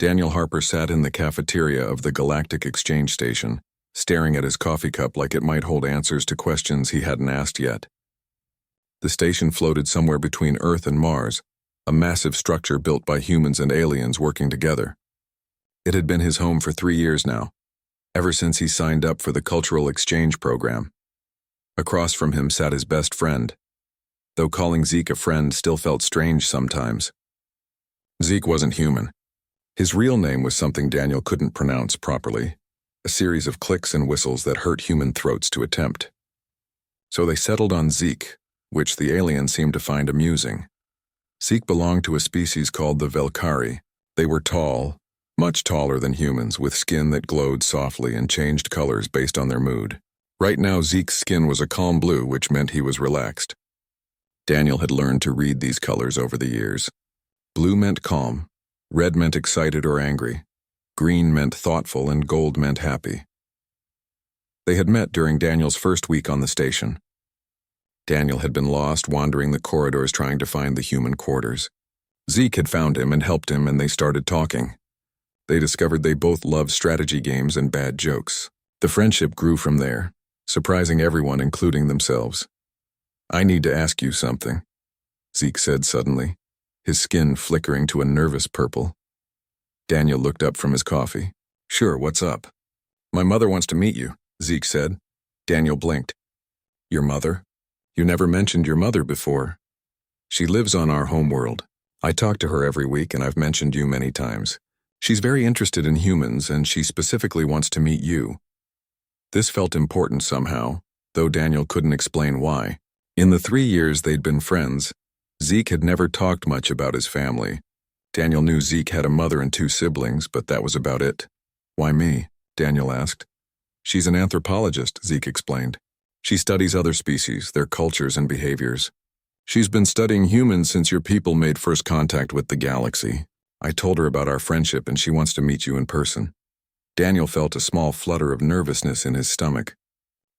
Daniel Harper sat in the cafeteria of the Galactic Exchange Station, staring at his coffee cup like it might hold answers to questions he hadn't asked yet. The station floated somewhere between Earth and Mars, a massive structure built by humans and aliens working together. It had been his home for 3 years now, ever since he signed up for the Cultural Exchange Program. Across from him sat his best friend, though calling Zeke a friend still felt strange sometimes. Zeke wasn't human. His real name was something Daniel couldn't pronounce properly, a series of clicks and whistles that hurt human throats to attempt. So they settled on Zeke, which the alien seemed to find amusing. Zeke belonged to a species called the Velkari. They were tall, much taller than humans, with skin that glowed softly and changed colors based on their mood. Right now, Zeke's skin was a calm blue, which meant he was relaxed. Daniel had learned to read these colors over the years. Blue meant calm, red meant excited or angry, green meant thoughtful, and gold meant happy. They had met during Daniel's first week on the station. Daniel had been lost, wandering the corridors trying to find the human quarters. Zeke had found him and helped him, and they started talking. They discovered they both loved strategy games and bad jokes. The friendship grew from there, surprising everyone, including themselves. "I need to ask you something," Zeke said suddenly, his skin flickering to a nervous purple. Daniel looked up from his coffee. "Sure, what's up?" "My mother wants to meet you," Zeke said. Daniel blinked. "Your mother? You never mentioned your mother before." "She lives on our homeworld. I talk to her every week, and I've mentioned you many times. She's very interested in humans, and she specifically wants to meet you." This felt important somehow, though Daniel couldn't explain why. In the 3 years they'd been friends, Zeke had never talked much about his family. Daniel knew Zeke had a mother and 2 siblings, but that was about it. "Why me?" Daniel asked. "She's an anthropologist," Zeke explained. "She studies other species, their cultures and behaviors. She's been studying humans since your people made first contact with the galaxy. I told her about our friendship, and she wants to meet you in person." Daniel felt a small flutter of nervousness in his stomach.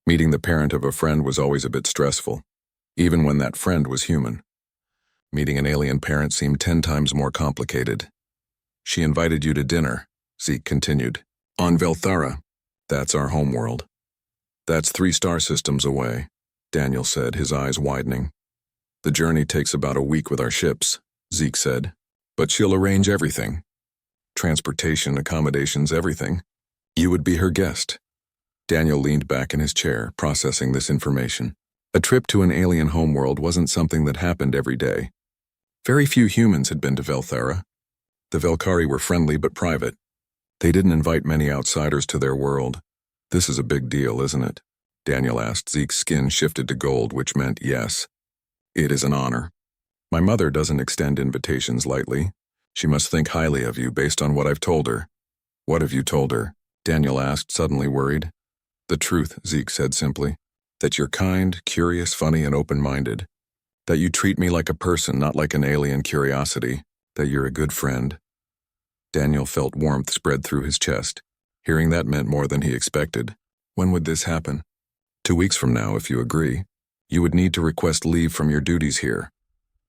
Meeting the parent of a friend was always a bit stressful, even when that friend was human. Meeting an alien parent seemed 10 times more complicated. "She invited you to dinner," Zeke continued. "On Velthara. That's our homeworld." "That's 3 star systems away," Daniel said, his eyes widening. "The journey takes about a week with our ships," Zeke said. "But she'll arrange everything. Transportation, accommodations, everything. You would be her guest." Daniel leaned back in his chair, processing this information. A trip to an alien homeworld wasn't something that happened every day. Very few humans had been to Velthara. The Velkari were friendly but private. They didn't invite many outsiders to their world. "This is a big deal, isn't it?" Daniel asked. Zeke's skin shifted to gold, which meant yes. "It is an honor. My mother doesn't extend invitations lightly. She must think highly of you based on what I've told her." "What have you told her?" Daniel asked, suddenly worried. "The truth," Zeke said simply. "That you're kind, curious, funny, and open-minded. That you treat me like a person, not like an alien curiosity. That you're a good friend." Daniel felt warmth spread through his chest. Hearing that meant more than he expected. "When would this happen?" 2 weeks from now, if you agree. You would need to request leave from your duties here.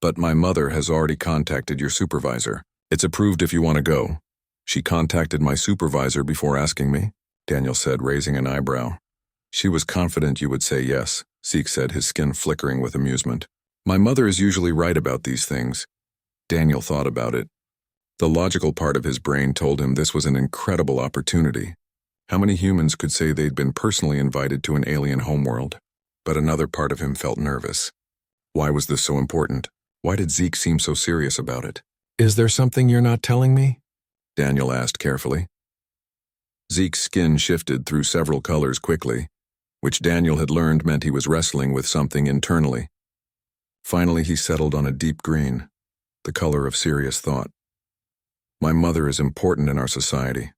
But my mother has already contacted your supervisor. It's approved if you want to go." "She contacted my supervisor before asking me?" Daniel said, raising an eyebrow. "She was confident you would say yes," Zeke said, his skin flickering with amusement. "My mother is usually right about these things." Daniel thought about it. The logical part of his brain told him this was an incredible opportunity. How many humans could say they'd been personally invited to an alien homeworld? But another part of him felt nervous. Why was this so important? Why did Zeke seem so serious about it? "Is there something you're not telling me?" Daniel asked carefully. Zeke's skin shifted through several colors quickly, which Daniel had learned meant he was wrestling with something internally. Finally, he settled on a deep green, the color of serious thought. "My mother is important in our society,"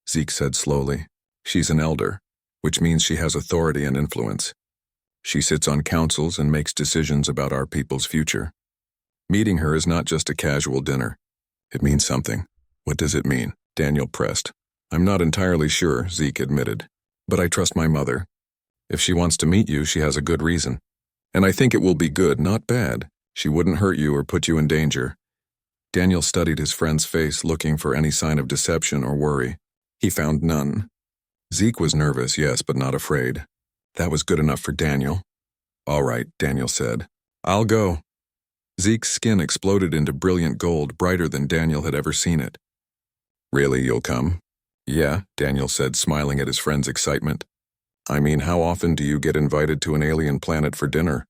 Zeke said slowly. "She's an elder, which means she has authority and influence. She sits on councils and makes decisions about our people's future. Meeting her is not just a casual dinner. It means something." "What does it mean?" Daniel pressed. "I'm not entirely sure," Zeke admitted. "But I trust my mother. If she wants to meet you, she has a good reason. And I think it will be good, not bad. She wouldn't hurt you or put you in danger. Daniel studied his friend's face, looking for any sign of deception or worry. He found none. Zeke was nervous, yes, but not afraid. That was good enough for Daniel. "All right," Daniel said. "I'll go." Zeke's skin exploded into brilliant gold, brighter than Daniel had ever seen it. "Really, you'll come?" "Yeah," Daniel said, smiling at his friend's excitement. "I mean, how often do you get invited to an alien planet for dinner?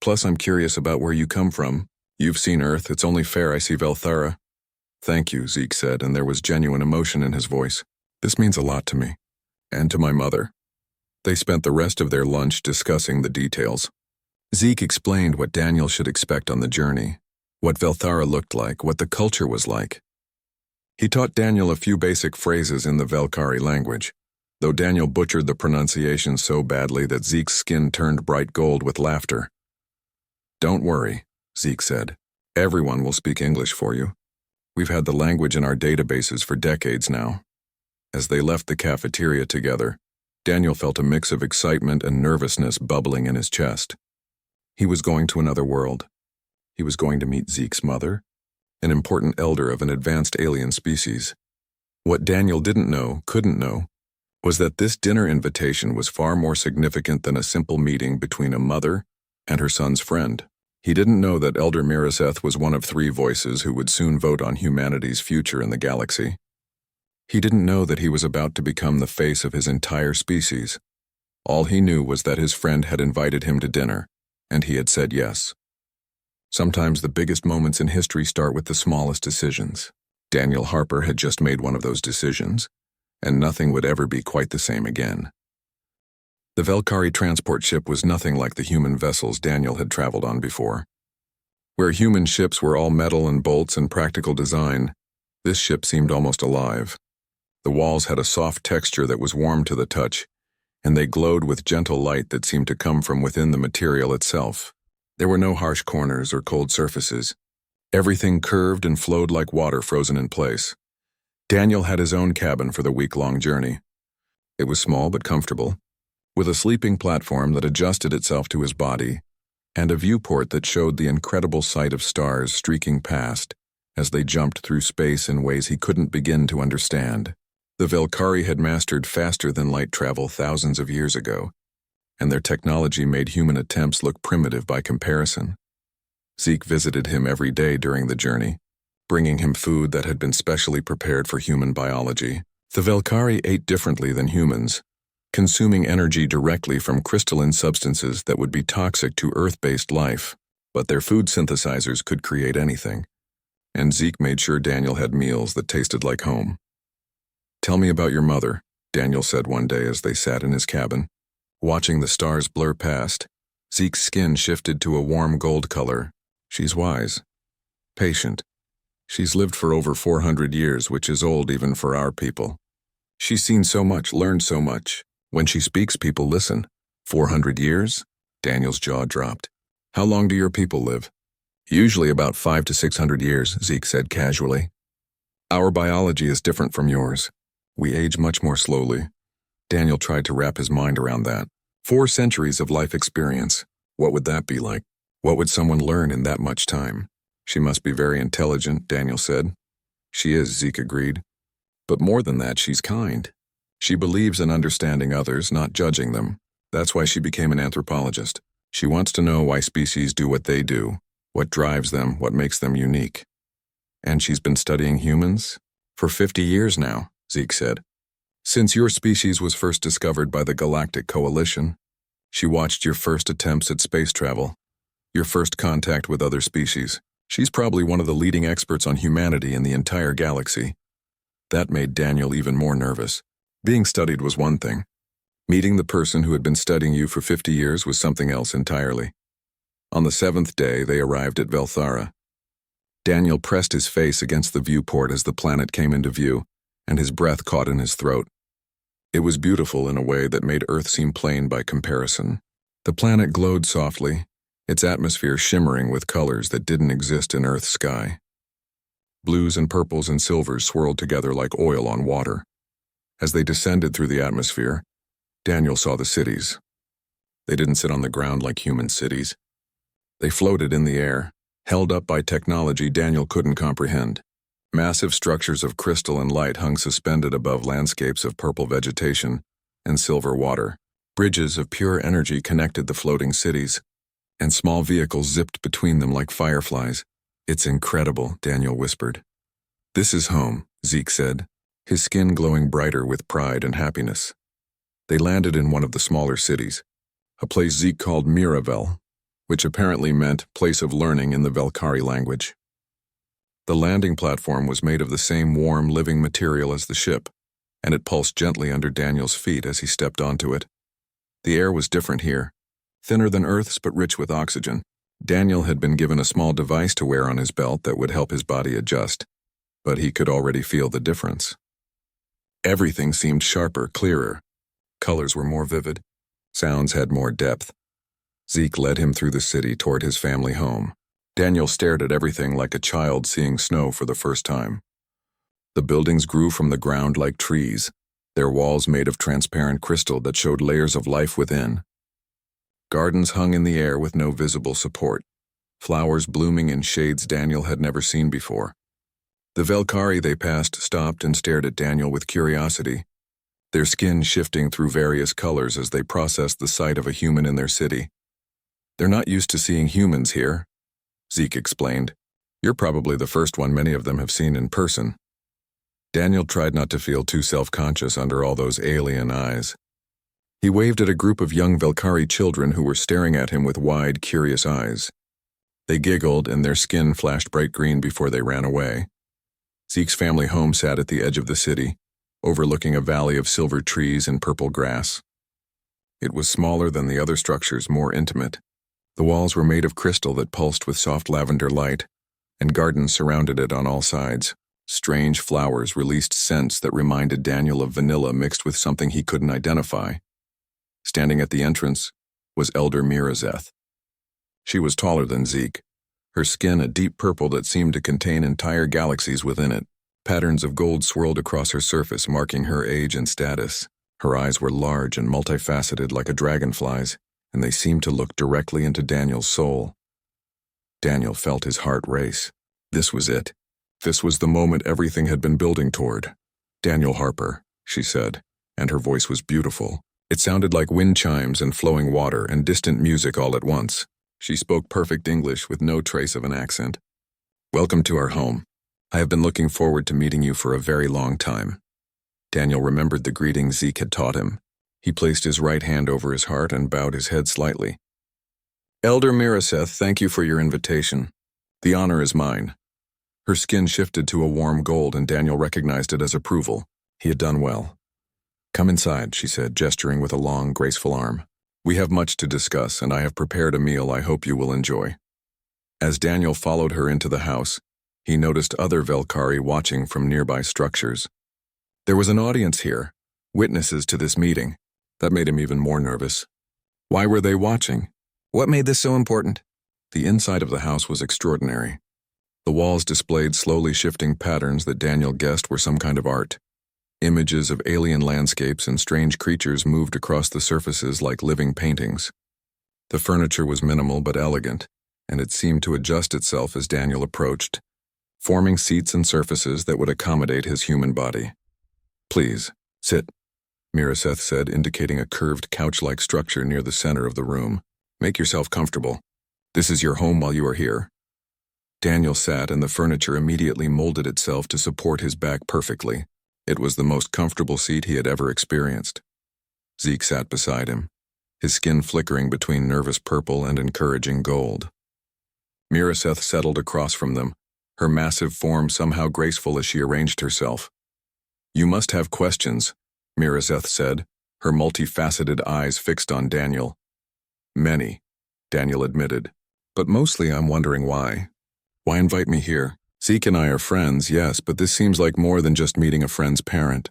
Plus, I'm curious about where you come from. You've seen Earth, it's only fair I see Velthara." "Thank you," Zeke said, and there was genuine emotion in his voice. "This means a lot to me. And to my mother." They spent the rest of their lunch discussing the details. Zeke explained what Daniel should expect on the journey, what Velthara looked like, what the culture was like. He taught Daniel a few basic phrases in the Velkari language, though Daniel butchered the pronunciation so badly that Zeke's skin turned bright gold with laughter. "Don't worry," Zeke said. "Everyone will speak English for you. We've had the language in our databases for decades now." As they left the cafeteria together, Daniel felt a mix of excitement and nervousness bubbling in his chest. He was going to another world. He was going to meet Zeke's mother, an important elder of an advanced alien species. What Daniel didn't know, couldn't know, was that this dinner invitation was far more significant than a simple meeting between a mother and her son's friend. He didn't know that Elder Miraseth was one of 3 voices who would soon vote on humanity's future in the galaxy. He didn't know that he was about to become the face of his entire species. All he knew was that his friend had invited him to dinner, and he had said yes. Sometimes the biggest moments in history start with the smallest decisions. Daniel Harper had just made one of those decisions, and nothing would ever be quite the same again. The Velkari transport ship was nothing like the human vessels Daniel had traveled on before. Where human ships were all metal and bolts and practical design, this ship seemed almost alive. The walls had a soft texture that was warm to the touch, and they glowed with gentle light that seemed to come from within the material itself. There were no harsh corners or cold surfaces. Everything curved and flowed like water frozen in place. Daniel had his own cabin for the week-long journey. It was small but comfortable, with a sleeping platform that adjusted itself to his body, and a viewport that showed the incredible sight of stars streaking past as they jumped through space in ways he couldn't begin to understand. The Velkari had mastered faster-than-light travel thousands of years ago, and their technology made human attempts look primitive by comparison. Zeke visited him every day during the journey, bringing him food that had been specially prepared for human biology. The Velkari ate differently than humans, consuming energy directly from crystalline substances that would be toxic to Earth-based life, but their food synthesizers could create anything, and Zeke made sure Daniel had meals that tasted like home. "Tell me about your mother," Daniel said one day as they sat in his cabin. Watching the stars blur past, Zeke's skin shifted to a warm gold color. "She's wise. Patient. She's lived for over 400 years, which is old even for our people. She's seen so much, learned so much. When she speaks, people listen." 400 years? Daniel's jaw dropped. "How long do your people live?" "Usually about 500 to 600 years, Zeke said casually. "Our biology is different from yours. We age much more slowly." Daniel tried to wrap his mind around that. 4 centuries of life experience. What would that be like? What would someone learn in that much time? "She must be very intelligent," Daniel said. "She is," Zeke agreed. "But more than that, she's kind. She believes in understanding others, not judging them. That's why she became an anthropologist. She wants to know why species do what they do, what drives them, what makes them unique." "And she's been studying humans?" "For 50 years now," Zeke said. "Since your species was first discovered by the Galactic Coalition. She watched your first attempts at space travel, your first contact with other species. She's probably one of the leading experts on humanity in the entire galaxy." That made Daniel even more nervous. Being studied was one thing. Meeting the person who had been studying you for 50 years was something else entirely. On the 7th day, they arrived at Velthara. Daniel pressed his face against the viewport as the planet came into view, and his breath caught in his throat. It was beautiful in a way that made Earth seem plain by comparison. The planet glowed softly, its atmosphere shimmering with colors that didn't exist in Earth's sky. Blues and purples and silvers swirled together like oil on water. As they descended through the atmosphere, Daniel saw the cities. They didn't sit on the ground like human cities. They floated in the air, held up by technology Daniel couldn't comprehend. Massive structures of crystal and light hung suspended above landscapes of purple vegetation and silver water. Bridges of pure energy connected the floating cities, and small vehicles zipped between them like fireflies. "It's incredible," Daniel whispered. "This is home," Zeke said, his skin glowing brighter with pride and happiness. They landed in one of the smaller cities, a place Zeke called Miravel, which apparently meant place of learning in the Velkari language. The landing platform was made of the same warm, living material as the ship, and it pulsed gently under Daniel's feet as he stepped onto it. The air was different here, thinner than Earth's but rich with oxygen. Daniel had been given a small device to wear on his belt that would help his body adjust, but he could already feel the difference. Everything seemed sharper, clearer. Colors were more vivid. Sounds had more depth. Zeke led him through the city toward his family home. Daniel stared at everything like a child seeing snow for the first time. The buildings grew from the ground like trees, their walls made of transparent crystal that showed layers of life within. Gardens hung in the air with no visible support, flowers blooming in shades Daniel had never seen before. The Velkari they passed stopped and stared at Daniel with curiosity, their skin shifting through various colors as they processed the sight of a human in their city. "They're not used to seeing humans here," Zeke explained. "You're probably the first one many of them have seen in person." Daniel tried not to feel too self-conscious under all those alien eyes. He waved at a group of young Velkari children who were staring at him with wide, curious eyes. They giggled and their skin flashed bright green before they ran away. Zeke's family home sat at the edge of the city, overlooking a valley of silver trees and purple grass. It was smaller than the other structures, more intimate. The walls were made of crystal that pulsed with soft lavender light, and gardens surrounded it on all sides. Strange flowers released scents that reminded Daniel of vanilla mixed with something he couldn't identify. Standing at the entrance was Elder Mirazeth. She was taller than Zeke, her skin a deep purple that seemed to contain entire galaxies within it. Patterns of gold swirled across her surface, marking her age and status. Her eyes were large and multifaceted like a dragonfly's, and they seemed to look directly into Daniel's soul. Daniel felt his heart race. This was it. This was the moment everything had been building toward. "Daniel Harper," she said, and her voice was beautiful. It sounded like wind chimes and flowing water and distant music all at once. She spoke perfect English with no trace of an accent. "Welcome to our home. I have been looking forward to meeting you for a very long time." Daniel remembered the greeting Zeke had taught him. He placed his right hand over his heart and bowed his head slightly. "Elder Mirazeth, thank you for your invitation. The honor is mine." Her skin shifted to a warm gold and Daniel recognized it as approval. He had done well. "Come inside," she said, gesturing with a long, graceful arm. "We have much to discuss, and I have prepared a meal I hope you will enjoy." As Daniel followed her into the house, he noticed other Velkari watching from nearby structures. There was an audience here, witnesses to this meeting. That made him even more nervous. Why were they watching? What made this so important? The inside of the house was extraordinary. The walls displayed slowly shifting patterns that Daniel guessed were some kind of art. Images of alien landscapes and strange creatures moved across the surfaces like living paintings. The furniture was minimal but elegant, and it seemed to adjust itself as Daniel approached, forming seats and surfaces that would accommodate his human body. "Please, sit," Mirazeth said, indicating a curved couch-like structure near the center of the room. "Make yourself comfortable. This is your home while you are here." Daniel sat, and the furniture immediately molded itself to support his back perfectly. It was the most comfortable seat he had ever experienced. Zeke sat beside him, his skin flickering between nervous purple and encouraging gold. Mirazeth settled across from them, her massive form somehow graceful as she arranged herself. "You must have questions," Mirazeth said, her multifaceted eyes fixed on Daniel. "Many," Daniel admitted, "but mostly I'm wondering why. Why invite me here? Zeke and I are friends, yes, but this seems like more than just meeting a friend's parent."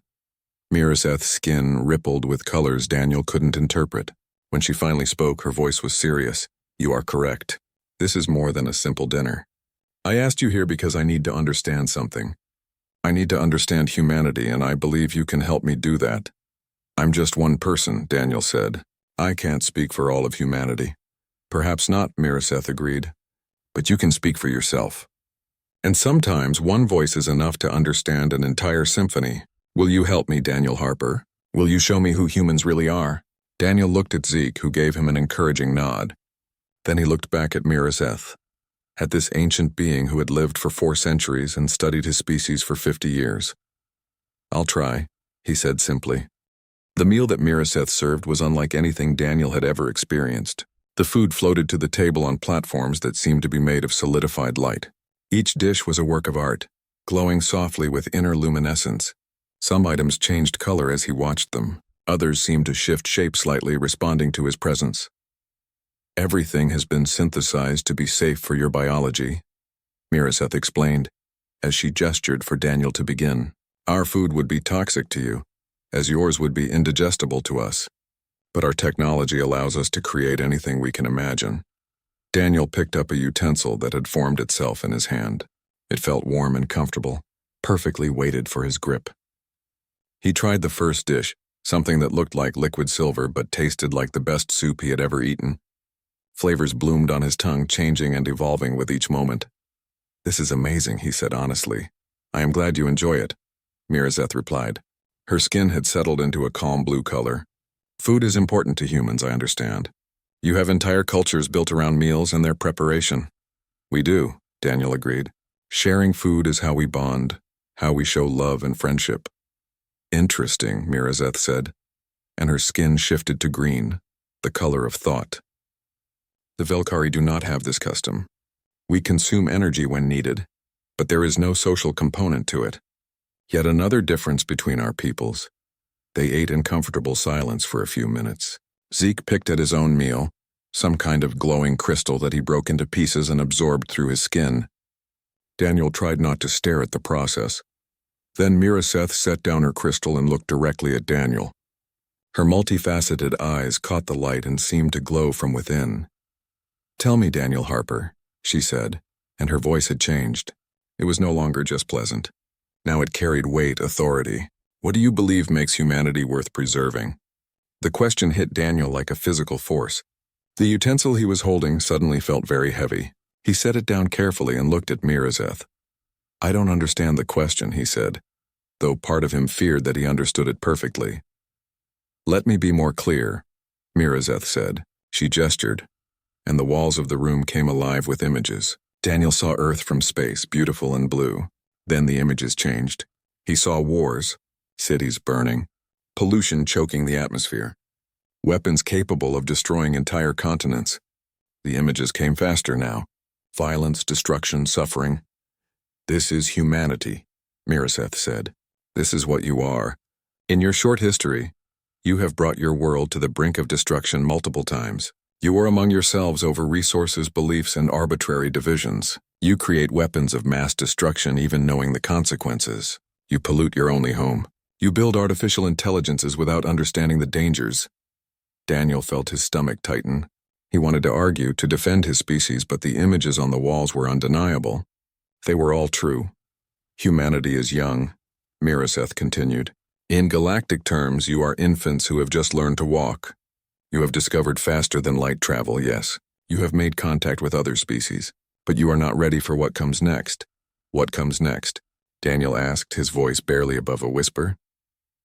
Mirazeth's skin rippled with colors Daniel couldn't interpret. When she finally spoke, her voice was serious. "You are correct. This is more than a simple dinner. I asked you here because I need to understand something. I need to understand humanity, and I believe you can help me do that." "I'm just one person," Daniel said. "I can't speak for all of humanity." "Perhaps not," Mirazeth agreed. but you can speak for yourself. And sometimes one voice is enough to understand an entire symphony. Will you help me, Daniel Harper? Will you show me who humans really are? Daniel looked at Zeke, who gave him an encouraging nod. Then he looked back at Mirazeth, at this ancient being who had lived for 4 centuries and studied his species for 50 years. I'll try, he said simply. The meal that Mirazeth served was unlike anything Daniel had ever experienced. The food floated to the table on platforms that seemed to be made of solidified light. Each dish was a work of art, glowing softly with inner luminescence. Some items changed color as he watched them. Others seemed to shift shape slightly, responding to his presence. Everything has been synthesized to be safe for your biology, Mirazeth explained, as she gestured for Daniel to begin. Our food would be toxic to you, as yours would be indigestible to us. But our technology allows us to create anything we can imagine. Daniel picked up a utensil that had formed itself in his hand. It felt warm and comfortable, perfectly weighted for his grip. He tried the first dish, something that looked like liquid silver but tasted like the best soup he had ever eaten. Flavors bloomed on his tongue, changing and evolving with each moment. This is amazing, he said honestly. I am glad you enjoy it, Mirazeth replied. Her skin had settled into a calm blue color. Food is important to humans, I understand. You have entire cultures built around meals and their preparation. We do, Daniel agreed. Sharing food is how we bond, how we show love and friendship. Interesting, Mirazeth said, and her skin shifted to green, the color of thought. The Velkari do not have this custom. We consume energy when needed, but there is no social component to it. Yet another difference between our peoples. They ate in comfortable silence for a few minutes. Zeke picked at his own meal, some kind of glowing crystal that he broke into pieces and absorbed through his skin. Daniel tried not to stare at the process. Then Mirazeth set down her crystal and looked directly at Daniel. Her multifaceted eyes caught the light and seemed to glow from within. Tell me, Daniel Harper, she said, and her voice had changed. It was no longer just pleasant. Now it carried weight, authority. What do you believe makes humanity worth preserving? The question hit Daniel like a physical force. The utensil he was holding suddenly felt very heavy. He set it down carefully and looked at Mirazeth. I don't understand the question, he said, though part of him feared that he understood it perfectly. Let me be more clear, Mirazeth said. She gestured, and the walls of the room came alive with images. Daniel saw Earth from space, beautiful and blue. Then the images changed. He saw wars, cities burning, pollution choking the atmosphere, weapons capable of destroying entire continents. The images came faster now. Violence, destruction, suffering. This is humanity, Mirazeth said. This is what you are. In your short history, you have brought your world to the brink of destruction multiple times. You war among yourselves over resources, beliefs, and arbitrary divisions. You create weapons of mass destruction even knowing the consequences. You pollute your only home. You build artificial intelligences without understanding the dangers. Daniel felt his stomach tighten. He wanted to argue, to defend his species, but the images on the walls were undeniable. They were all true. Humanity is young, Mirazeth continued. In galactic terms, you are infants who have just learned to walk. You have discovered faster than light travel, yes. You have made contact with other species, but you are not ready for what comes next. What comes next? Daniel asked, his voice barely above a whisper.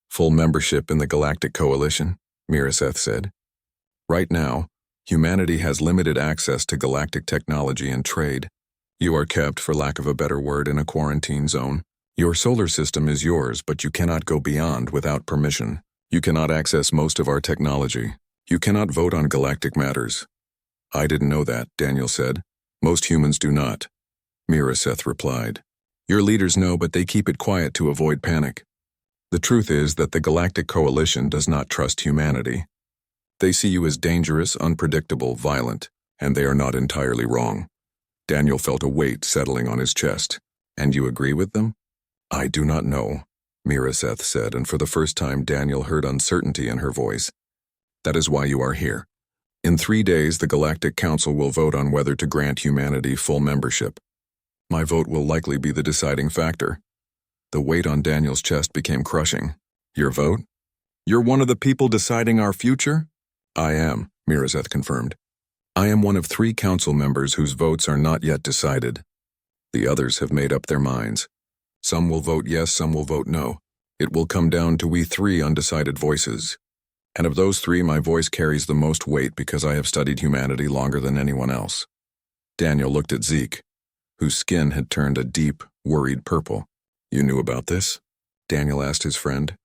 Full membership in the Galactic Coalition, Mirazeth said. Right now, humanity has limited access to galactic technology and trade. You are kept, for lack of a better word, in a quarantine zone. Your solar system is yours, but you cannot go beyond without permission. You cannot access most of our technology. You cannot vote on galactic matters. I didn't know that, Daniel said. Most humans do not. Mirazeth replied. Your leaders know, but they keep it quiet to avoid panic. The truth is that the Galactic Coalition does not trust humanity. They see you as dangerous, unpredictable, violent, and they are not entirely wrong. Daniel felt a weight settling on his chest. And you agree with them? I do not know, Mirazeth said, and for the first time Daniel heard uncertainty in her voice. That is why you are here. In 3 days, the Galactic Council will vote on whether to grant humanity full membership. My vote will likely be the deciding factor. The weight on Daniel's chest became crushing. Your vote? You're one of the people deciding our future? I am, Mirazeth confirmed. I am one of 3 council members whose votes are not yet decided. The others have made up their minds. Some will vote yes, some will vote no. It will come down to we 3 undecided voices. And of those 3, my voice carries the most weight because I have studied humanity longer than anyone else. Daniel looked at Zeke, whose skin had turned a deep, worried purple. You knew about this? Daniel asked his friend.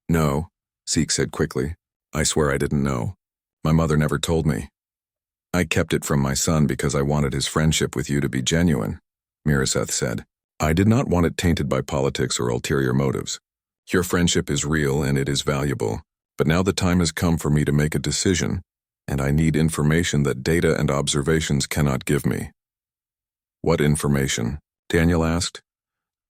No, Zeke said quickly. I swear I didn't know. My mother never told me. I kept it from my son because I wanted his friendship with you to be genuine, Miraseth said. I did not want it tainted by politics or ulterior motives. Your friendship is real and it is valuable, but now the time has come for me to make a decision, and I need information that data and observations cannot give me. What information? Daniel asked.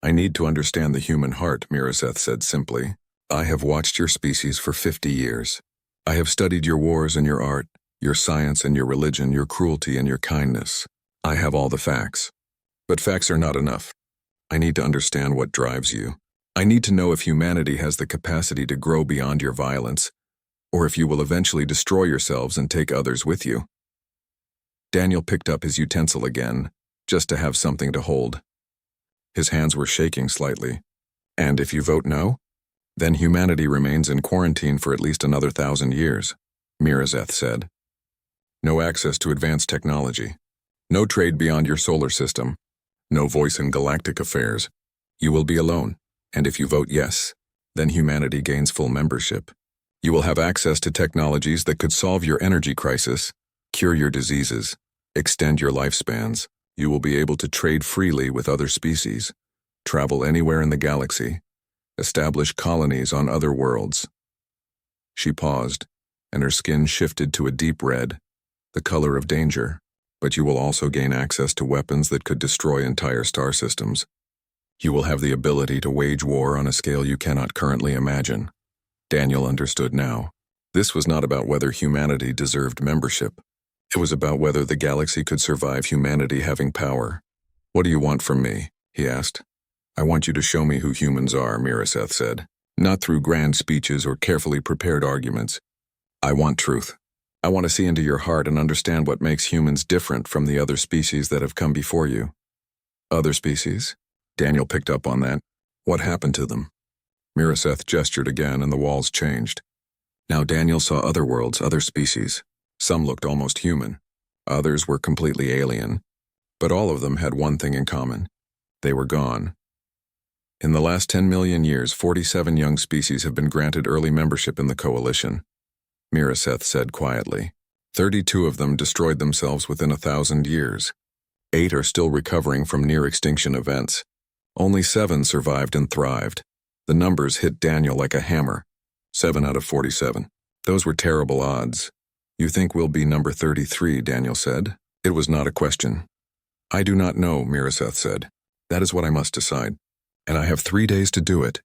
I need to understand the human heart, Miraseth said simply. I have watched your species for 50 years. I have studied your wars and your art, your science and your religion, your cruelty and your kindness. I have all the facts. But facts are not enough. I need to understand what drives you. I need to know if humanity has the capacity to grow beyond your violence, or if you will eventually destroy yourselves and take others with you. Daniel picked up his utensil again, just to have something to hold. His hands were shaking slightly. And if you vote no? Then humanity remains in quarantine for at least another 1,000 years, Miraseth said. No access to advanced technology. No trade beyond your solar system. No voice in galactic affairs. You will be alone, and if you vote yes, then humanity gains full membership. You will have access to technologies that could solve your energy crisis, cure your diseases, extend your lifespans. You will be able to trade freely with other species, travel anywhere in the galaxy, establish colonies on other worlds. She paused, and her skin shifted to a deep red, the color of danger, but you will also gain access to weapons that could destroy entire star systems. You will have the ability to wage war on a scale you cannot currently imagine. Daniel understood now. This was not about whether humanity deserved membership. It was about whether the galaxy could survive humanity having power. What do you want from me? He asked. I want you to show me who humans are, Miraseth said. Not through grand speeches or carefully prepared arguments. I want truth. I want to see into your heart and understand what makes humans different from the other species that have come before you. Other species? Daniel picked up on that. What happened to them? Miraseth gestured again and the walls changed. Now Daniel saw other worlds, other species. Some looked almost human. Others were completely alien. But all of them had one thing in common. They were gone. In the last 10 million years, 47 young species have been granted early membership in the coalition. Miraseth said quietly. 32 of them destroyed themselves within 1,000 years. 8 are still recovering from near-extinction events. Only 7 survived and thrived. The numbers hit Daniel like a hammer. 7 out of 47. Those were terrible odds. You think we'll be number 33, Daniel said. It was not a question. I do not know, Miraseth said. That is what I must decide. And I have 3 days to do it.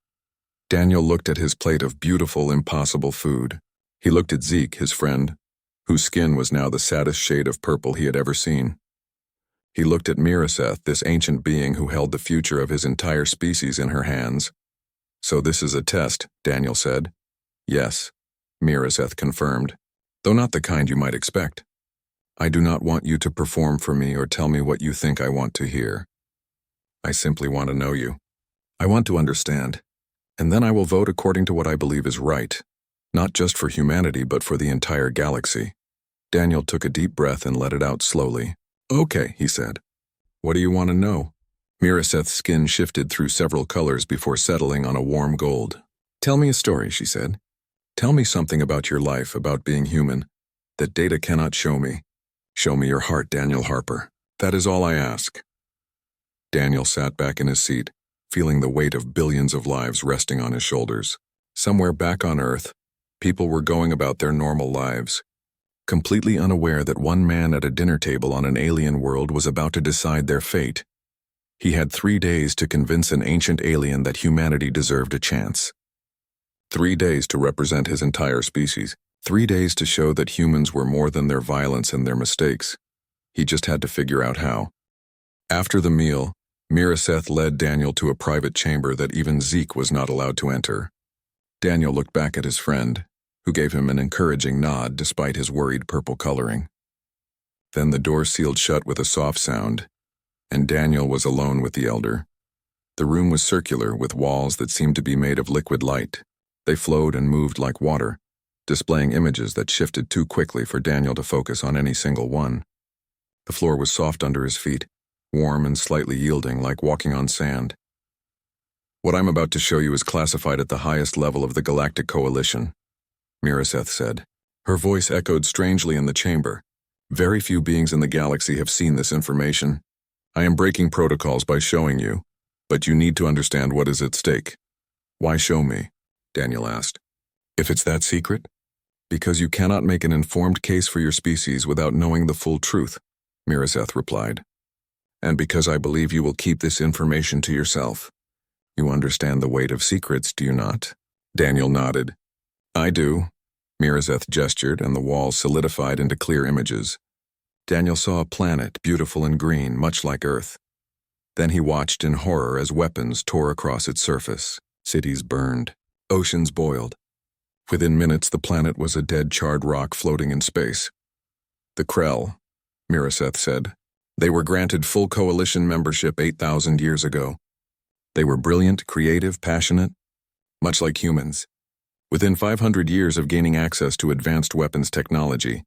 Daniel looked at his plate of beautiful, impossible food. He looked at Zeke, his friend, whose skin was now the saddest shade of purple he had ever seen. He looked at Miraseth, this ancient being who held the future of his entire species in her hands. So this is a test, Daniel said. Yes, Miraseth confirmed, though not the kind you might expect. I do not want you to perform for me or tell me what you think I want to hear. I simply want to know you. I want to understand, and then I will vote according to what I believe is right. Not just for humanity, but for the entire galaxy. Daniel took a deep breath and let it out slowly. Okay, he said. What do you want to know? Miraseth's skin shifted through several colors before settling on a warm gold. Tell me a story, she said. Tell me something about your life, about being human, that data cannot show me. Show me your heart, Daniel Harper. That is all I ask. Daniel sat back in his seat, feeling the weight of billions of lives resting on his shoulders. Somewhere back on Earth, people were going about their normal lives, completely unaware that one man at a dinner table on an alien world was about to decide their fate. He had 3 days to convince an ancient alien that humanity deserved a chance. 3 days to represent his entire species. 3 days to show that humans were more than their violence and their mistakes. He just had to figure out how. After the meal, Miraseth led Daniel to a private chamber that even Zeke was not allowed to enter. Daniel looked back at his friend, who gave him an encouraging nod despite his worried purple coloring. Then the door sealed shut with a soft sound, and Daniel was alone with the elder. The room was circular, with walls that seemed to be made of liquid light. They flowed and moved like water, displaying images that shifted too quickly for Daniel to focus on any single one. The floor was soft under his feet, warm and slightly yielding, like walking on sand. "What I'm about to show you is classified at the highest level of the Galactic Coalition," Miraseth said. Her voice echoed strangely in the chamber. "Very few beings in the galaxy have seen this information. I am breaking protocols by showing you, but you need to understand what is at stake." "Why show me?" Daniel asked. "If it's that secret?" "Because you cannot make an informed case for your species without knowing the full truth," Miraseth replied. "And because I believe you will keep this information to yourself. You understand the weight of secrets, do you not?" Daniel nodded. "I do." Miraseth gestured, and the walls solidified into clear images. Daniel saw a planet, beautiful and green, much like Earth. Then he watched in horror as weapons tore across its surface. Cities burned. Oceans boiled. Within minutes, the planet was a dead, charred rock floating in space. "The Krell," Miraseth said. "They were granted full coalition membership 8,000 years ago. They were brilliant, creative, passionate, much like humans. Within 500 years of gaining access to advanced weapons technology,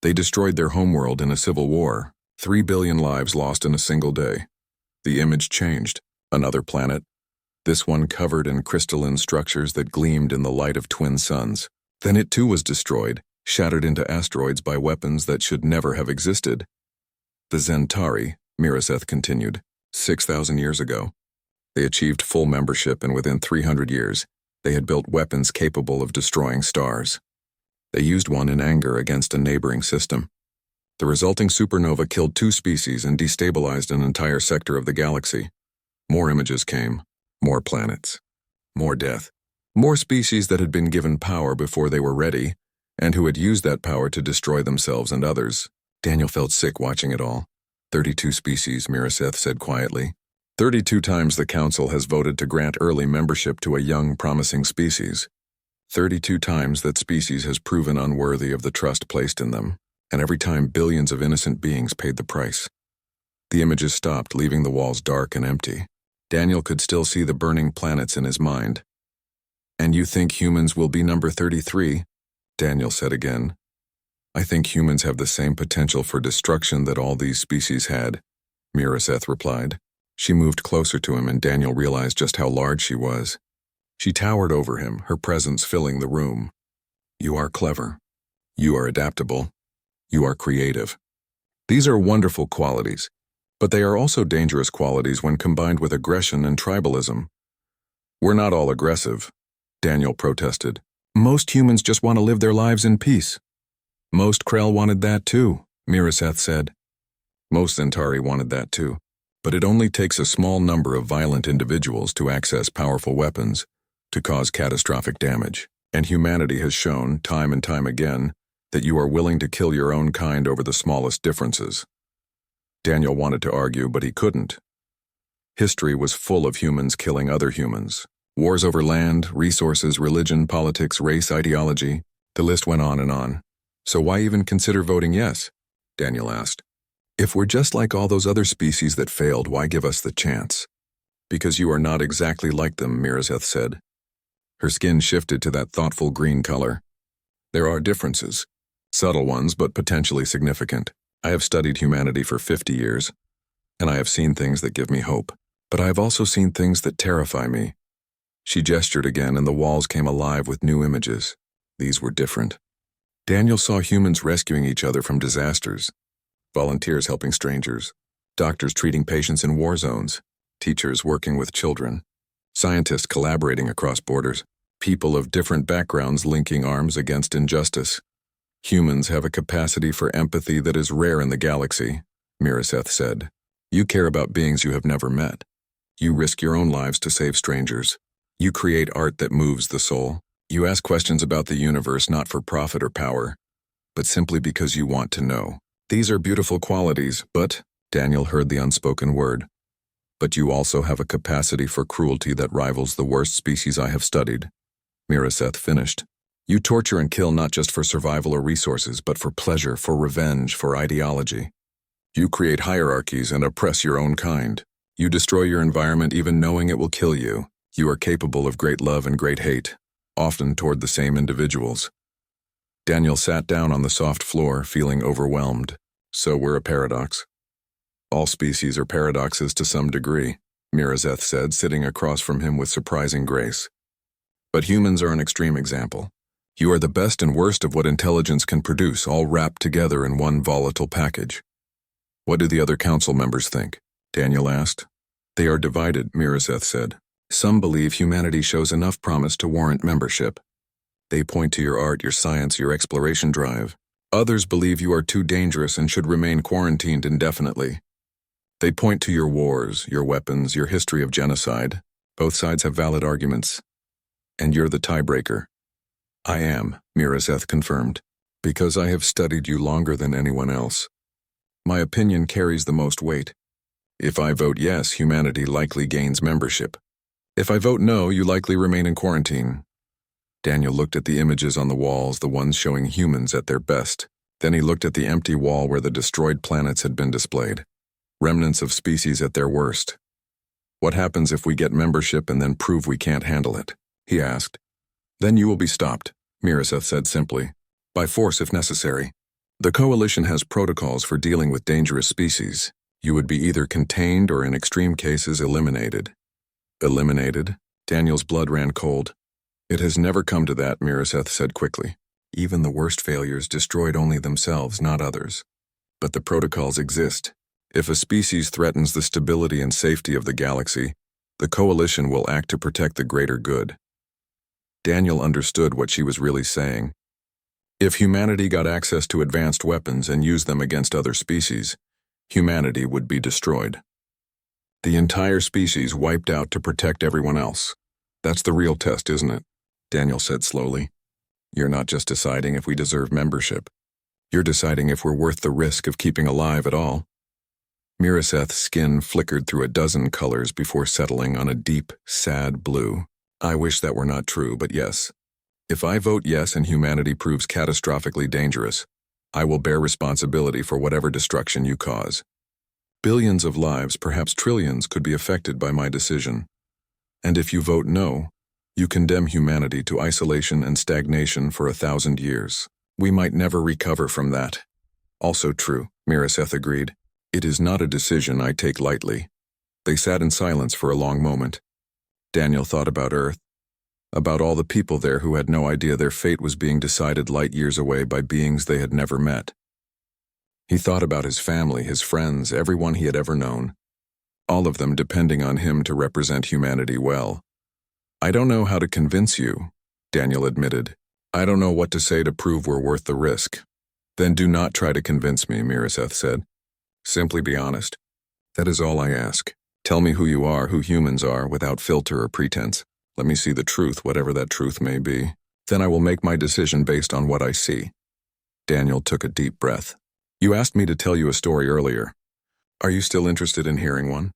they destroyed their homeworld in a civil war. 3 billion lives lost in a single day. The image changed. Another planet, this one covered in crystalline structures that gleamed in the light of twin suns. Then it too was destroyed, shattered into asteroids by weapons that should never have existed. The Zentari," Miraseth continued, 6,000 years ago. They achieved full membership, and within 300 years, they had built weapons capable of destroying stars. They used one in anger against a neighboring system. The resulting supernova killed 2 species and destabilized an entire sector of the galaxy. More images came, more planets, more death, more species that had been given power before they were ready, and who had used that power to destroy themselves and others. Daniel felt sick watching it all. 32 species, Miraseth said quietly. 32 times the Council has voted to grant early membership to a young, promising species. 32 times that species has proven unworthy of the trust placed in them, and every time billions of innocent beings paid the price. The images stopped, leaving the walls dark and empty. Daniel could still see the burning planets in his mind. "And you think humans will be number 33? Daniel said again. "I think humans have the same potential for destruction that all these species had," Miraseth replied. She moved closer to him, and Daniel realized just how large she was. She towered over him, her presence filling the room. "You are clever. You are adaptable. You are creative. These are wonderful qualities, but they are also dangerous qualities when combined with aggression and tribalism." "We're not all aggressive," Daniel protested. "Most humans just want to live their lives in peace." "Most Krell wanted that too," Miraseth said. "Most Centauri wanted that too. But it only takes a small number of violent individuals to access powerful weapons, to cause catastrophic damage. And humanity has shown, time and time again, that you are willing to kill your own kind over the smallest differences." Daniel wanted to argue, but he couldn't. History was full of humans killing other humans. Wars over land, resources, religion, politics, race, ideology. The list went on and on. "So why even consider voting yes?" Daniel asked. "If we're just like all those other species that failed, why give us the chance?" "Because you are not exactly like them," Miraseth said. Her skin shifted to that thoughtful green color. "There are differences. Subtle ones, but potentially significant. I have studied humanity for 50 years, and I have seen things that give me hope. But I have also seen things that terrify me." She gestured again, and the walls came alive with new images. These were different. Daniel saw humans rescuing each other from disasters, volunteers helping strangers, doctors treating patients in war zones, teachers working with children, scientists collaborating across borders, people of different backgrounds linking arms against injustice. "Humans have a capacity for empathy that is rare in the galaxy," Miraseth said. "You care about beings you have never met. You risk your own lives to save strangers. You create art that moves the soul. You ask questions about the universe not for profit or power, but simply because you want to know. These are beautiful qualities, but," Daniel heard the unspoken word, "but you also have a capacity for cruelty that rivals the worst species I have studied." Miraseth finished. You torture and kill not just for survival or resources, but for pleasure, for revenge, for ideology. You create hierarchies and oppress your own kind. You destroy your environment even knowing it will kill you. You are capable of great love and great hate, often toward the same individuals. Daniel sat down on the soft floor, feeling overwhelmed. So we're a paradox. All species are paradoxes to some degree, Mirazeth said, sitting across from him with surprising grace. But humans are an extreme example. You are the best and worst of what intelligence can produce, all wrapped together in one volatile package. What do the other council members think? Daniel asked. They are divided, Mirazeth said. Some believe humanity shows enough promise to warrant membership. They point to your art, your science, your exploration drive. Others believe you are too dangerous and should remain quarantined indefinitely. They point to your wars, your weapons, your history of genocide. Both sides have valid arguments. And you're the tiebreaker. I am, Mirazeth confirmed, because I have studied you longer than anyone else. My opinion carries the most weight. If I vote yes, humanity likely gains membership. If I vote no, you likely remain in quarantine. Daniel looked at the images on the walls, the ones showing humans at their best. Then he looked at the empty wall where the destroyed planets had been displayed. Remnants of species at their worst. What happens if we get membership and then prove we can't handle it? He asked. Then you will be stopped, Mirazeth said simply. By force if necessary. The coalition has protocols for dealing with dangerous species. You would be either contained or in extreme cases eliminated. Eliminated? Daniel's blood ran cold. It has never come to that, Mirazeth said quickly. Even the worst failures destroyed only themselves, not others. But the protocols exist. If a species threatens the stability and safety of the galaxy, the coalition will act to protect the greater good. Daniel understood what she was really saying. If humanity got access to advanced weapons and used them against other species, humanity would be destroyed. The entire species wiped out to protect everyone else. That's the real test, isn't it? Daniel said slowly. You're not just deciding if we deserve membership. You're deciding if we're worth the risk of keeping alive at all. Mirazeth's skin flickered through a dozen colors before settling on a deep, sad blue. I wish that were not true, but yes. If I vote yes and humanity proves catastrophically dangerous, I will bear responsibility for whatever destruction you cause. Billions of lives, perhaps trillions, could be affected by my decision. And if you vote no, you condemn humanity to isolation and stagnation for 1,000 years. We might never recover from that. Also true, Mirazeth agreed. It is not a decision I take lightly. They sat in silence for a long moment. Daniel thought about Earth, about all the people there who had no idea their fate was being decided light years away by beings they had never met. He thought about his family, his friends, everyone he had ever known. All of them depending on him to represent humanity well. I don't know how to convince you, Daniel admitted. I don't know what to say to prove we're worth the risk. Then do not try to convince me, Mirazeth said. Simply be honest. That is all I ask. Tell me who you are, who humans are, without filter or pretense. Let me see the truth, whatever that truth may be. Then I will make my decision based on what I see. Daniel took a deep breath. You asked me to tell you a story earlier. Are you still interested in hearing one?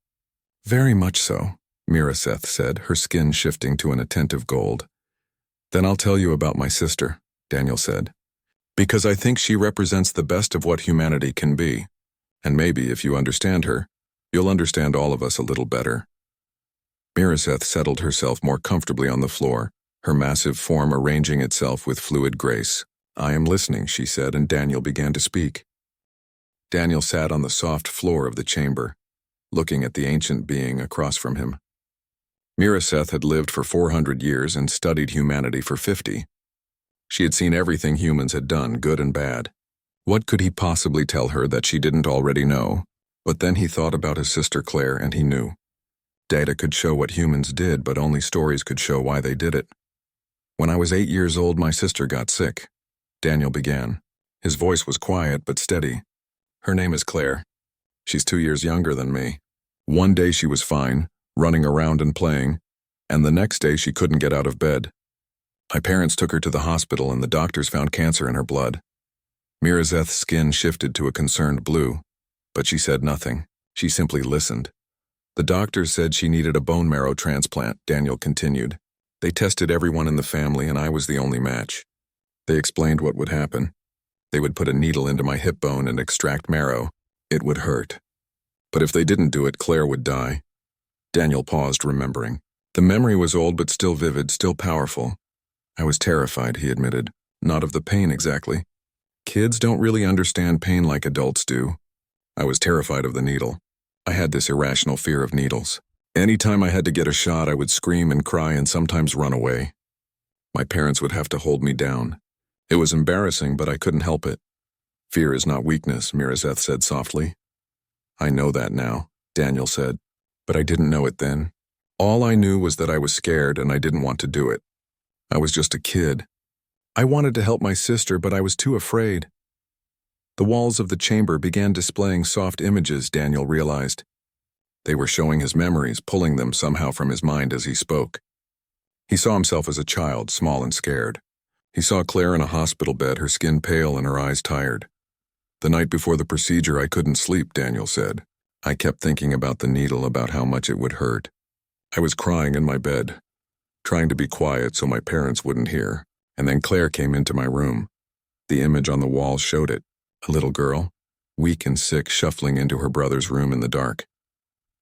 Very much so, Mirazeth said, her skin shifting to an attentive gold. Then I'll tell you about my sister, Daniel said. Because I think she represents the best of what humanity can be. And maybe, if you understand her, you'll understand all of us a little better. Mirazeth settled herself more comfortably on the floor, her massive form arranging itself with fluid grace. I am listening, she said, and Daniel began to speak. Daniel sat on the soft floor of the chamber, looking at the ancient being across from him. Mirazeth had lived for 400 years and studied humanity for 50. She had seen everything humans had done, good and bad. What could he possibly tell her that she didn't already know? But then he thought about his sister Claire, and he knew. Data could show what humans did, but only stories could show why they did it. When I was 8 years old, my sister got sick. Daniel began. His voice was quiet but steady. Her name is Claire. She's 2 years younger than me. One day she was fine, running around and playing, and the next day she couldn't get out of bed. My parents took her to the hospital and the doctors found cancer in her blood. Mirazeth's skin shifted to a concerned blue, but she said nothing. She simply listened. The doctors said she needed a bone marrow transplant, Daniel continued. They tested everyone in the family and I was the only match. They explained what would happen. They would put a needle into my hip bone and extract marrow. It would hurt. But if they didn't do it, Claire would die. Daniel paused, remembering. The memory was old but still vivid, still powerful. I was terrified, he admitted. Not of the pain exactly. Kids don't really understand pain like adults do. I was terrified of the needle. I had this irrational fear of needles. Anytime I had to get a shot, I would scream and cry and sometimes run away. My parents would have to hold me down. It was embarrassing, but I couldn't help it. Fear is not weakness, Mirazeth said softly. I know that now, Daniel said, but I didn't know it then. All I knew was that I was scared and I didn't want to do it. I was just a kid. I wanted to help my sister, but I was too afraid. The walls of the chamber began displaying soft images, Daniel realized. They were showing his memories, pulling them somehow from his mind as he spoke. He saw himself as a child, small and scared. He saw Claire in a hospital bed, her skin pale and her eyes tired. The night before the procedure, I couldn't sleep, Daniel said. I kept thinking about the needle, about how much it would hurt. I was crying in my bed, trying to be quiet so my parents wouldn't hear. And then Claire came into my room. The image on the wall showed it. A little girl, weak and sick, shuffling into her brother's room in the dark.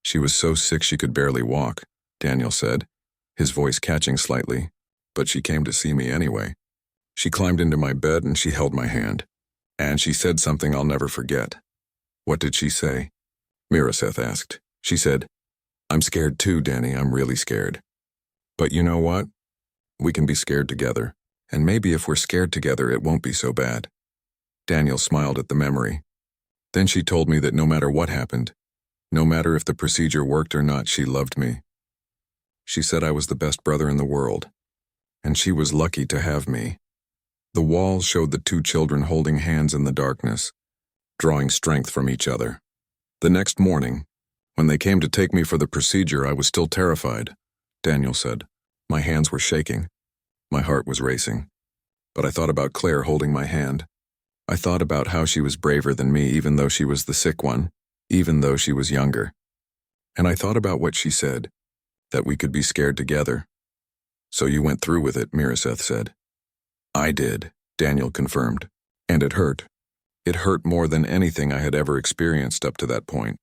She was so sick she could barely walk, Daniel said, his voice catching slightly. But she came to see me anyway. She climbed into my bed and she held my hand. And she said something I'll never forget. What did she say? Mirazeth asked. She said, I'm scared too, Danny, I'm really scared. But you know what? We can be scared together. And maybe if we're scared together, it won't be so bad. Daniel smiled at the memory. Then she told me that no matter what happened, no matter if the procedure worked or not, she loved me. She said I was the best brother in the world, and she was lucky to have me. The walls showed the two children holding hands in the darkness, drawing strength from each other. The next morning, when they came to take me for the procedure, I was still terrified, Daniel said. My hands were shaking. My heart was racing. But I thought about Claire holding my hand. I thought about how she was braver than me, even though she was the sick one, even though she was younger. And I thought about what she said, that we could be scared together. So you went through with it, Mirazeth said. I did, Daniel confirmed. And it hurt. It hurt more than anything I had ever experienced up to that point.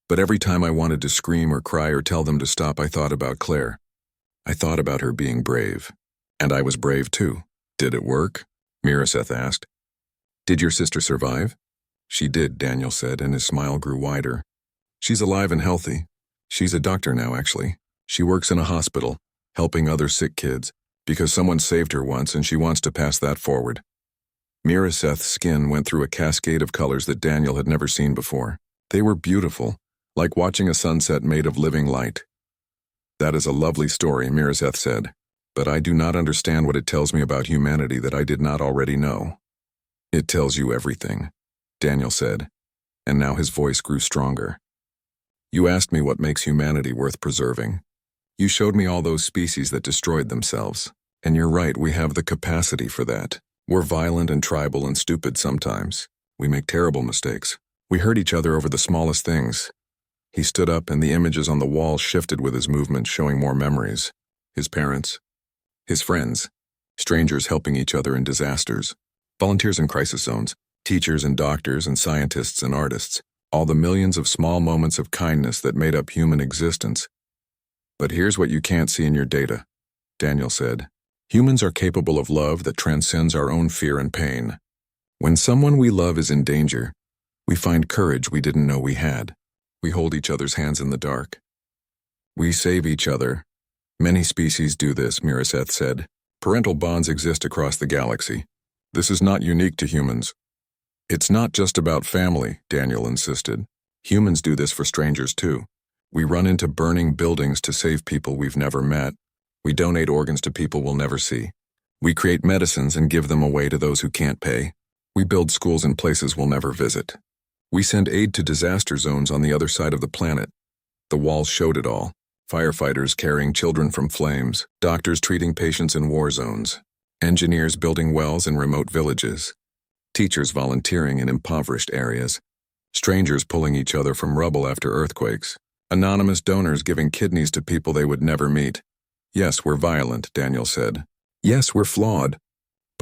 But every time I wanted to scream or cry or tell them to stop, I thought about Claire. I thought about her being brave. And I was brave too. Did it work? Mirazeth asked. Did your sister survive? She did, Daniel said, and his smile grew wider. She's alive and healthy. She's a doctor now, actually. She works in a hospital, helping other sick kids, because someone saved her once and she wants to pass that forward. Mirazeth's skin went through a cascade of colors that Daniel had never seen before. They were beautiful, like watching a sunset made of living light. That is a lovely story, Mirazeth said, but I do not understand what it tells me about humanity that I did not already know. It tells you everything, Daniel said, and now his voice grew stronger. You asked me what makes humanity worth preserving. You showed me all those species that destroyed themselves, and you're right, we have the capacity for that. We're violent and tribal and stupid sometimes. We make terrible mistakes. We hurt each other over the smallest things. He stood up and the images on the wall shifted with his movement, showing more memories. His parents, his friends, strangers helping each other in disasters, volunteers in crisis zones, teachers and doctors and scientists and artists, all the millions of small moments of kindness that made up human existence. But here's what you can't see in your data, Daniel said. Humans are capable of love that transcends our own fear and pain. When someone we love is in danger, we find courage we didn't know we had. We hold each other's hands in the dark. We save each other. Many species do this, Mirazeth said. Parental bonds exist across the galaxy. This is not unique to humans. It's not just about family, Daniel insisted. Humans do this for strangers too. We run into burning buildings to save people we've never met. We donate organs to people we'll never see. We create medicines and give them away to those who can't pay. We build schools in places we'll never visit. We send aid to disaster zones on the other side of the planet. The walls showed it all. Firefighters carrying children from flames, doctors treating patients in war zones, engineers building wells in remote villages, teachers volunteering in impoverished areas, strangers pulling each other from rubble after earthquakes, anonymous donors giving kidneys to people they would never meet. Yes, we're violent, Daniel said. Yes, we're flawed.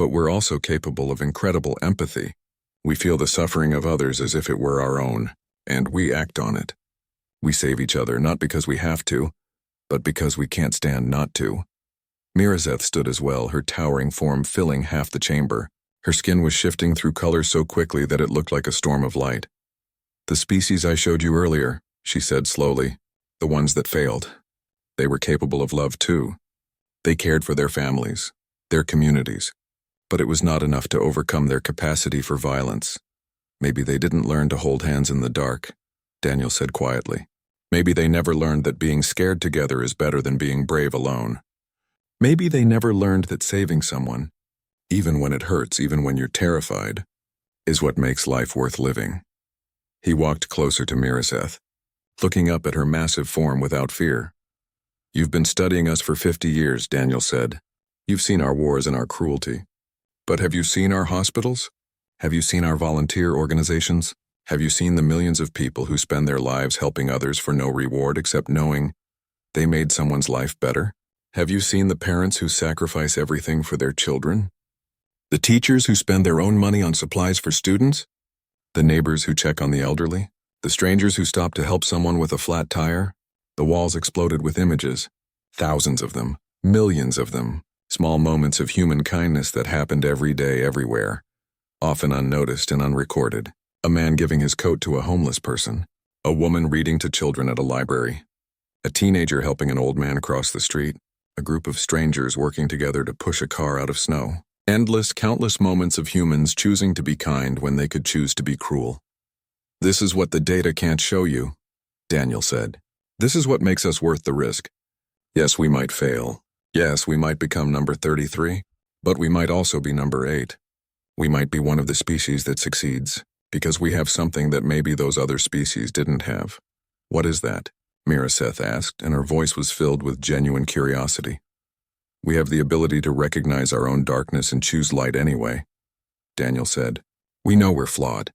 But we're also capable of incredible empathy. We feel the suffering of others as if it were our own, and we act on it. We save each other not because we have to, but because we can't stand not to. Mirazeth stood as well, her towering form filling half the chamber. Her skin was shifting through colors so quickly that it looked like a storm of light. "The species I showed you earlier," she said slowly, "the ones that failed. They were capable of love too. They cared for their families, their communities. But it was not enough to overcome their capacity for violence. Maybe they didn't learn to hold hands in the dark," Daniel said quietly. "Maybe they never learned that being scared together is better than being brave alone. Maybe they never learned that saving someone, even when it hurts, even when you're terrified, is what makes life worth living." He walked closer to Mirazeth, looking up at her massive form without fear. "You've been studying us for 50 years, Daniel said. You've seen our wars and our cruelty. But have you seen our hospitals? Have you seen our volunteer organizations? Have you seen the millions of people who spend their lives helping others for no reward except knowing they made someone's life better? Have you seen the parents who sacrifice everything for their children? The teachers who spend their own money on supplies for students? The neighbors who check on the elderly? The strangers who stop to help someone with a flat tire?" The walls exploded with images. Thousands of them, millions of them. Small moments of human kindness that happened every day everywhere, often unnoticed and unrecorded. A man giving his coat to a homeless person. A woman reading to children at a library. A teenager helping an old man cross the street. A group of strangers working together to push a car out of snow. Endless, countless moments of humans choosing to be kind when they could choose to be cruel. "This is what the data can't show you," Daniel said. "This is what makes us worth the risk. Yes, we might fail. Yes, we might become number 33, but we might also be number 8. We might be one of the species that succeeds, because we have something that maybe those other species didn't have." "What is that?" Mirazeth asked, and her voice was filled with genuine curiosity. "We have the ability to recognize our own darkness and choose light anyway," Daniel said. "We know we're flawed.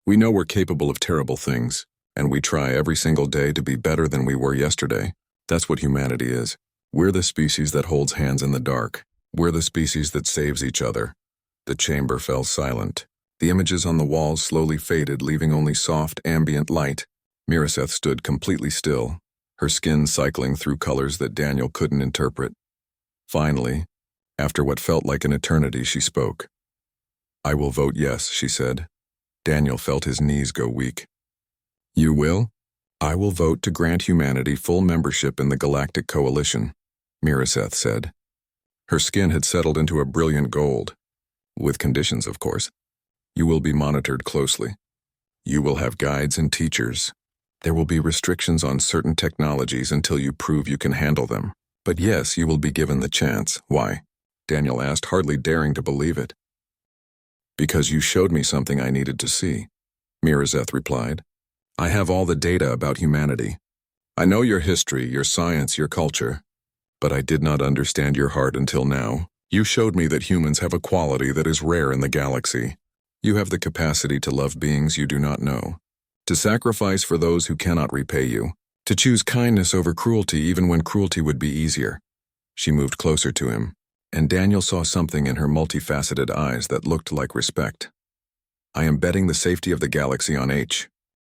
We know we're capable of terrible things, and we try every single day to be better than we were yesterday. That's what humanity is. We're the species that holds hands in the dark. We're the species that saves each other." The chamber fell silent. The images on the walls slowly faded, leaving only soft, ambient light. Mirazeth stood completely still, her skin cycling through colors that Daniel couldn't interpret. Finally, after what felt like an eternity, she spoke. "I will vote yes," she said. Daniel felt his knees go weak. "You will?" "I will vote to grant humanity full membership in the Galactic Coalition," Mirazeth said. Her skin had settled into a brilliant gold. "With conditions, of course. You will be monitored closely. You will have guides and teachers. There will be restrictions on certain technologies until you prove you can handle them. But yes, you will be given the chance." "Why?" Daniel asked, hardly daring to believe it. "Because you showed me something I needed to see," Mirazeth replied. "I have all the data about humanity. I know your history, your science, your culture. But I did not understand your heart until now. You showed me that humans have a quality that is rare in the galaxy. You have the capacity to love beings you do not know, to sacrifice for those who cannot repay you, to choose kindness over cruelty even when cruelty would be easier." She moved closer to him, and Daniel saw something in her multifaceted eyes that looked like respect. "I am betting the safety of the galaxy on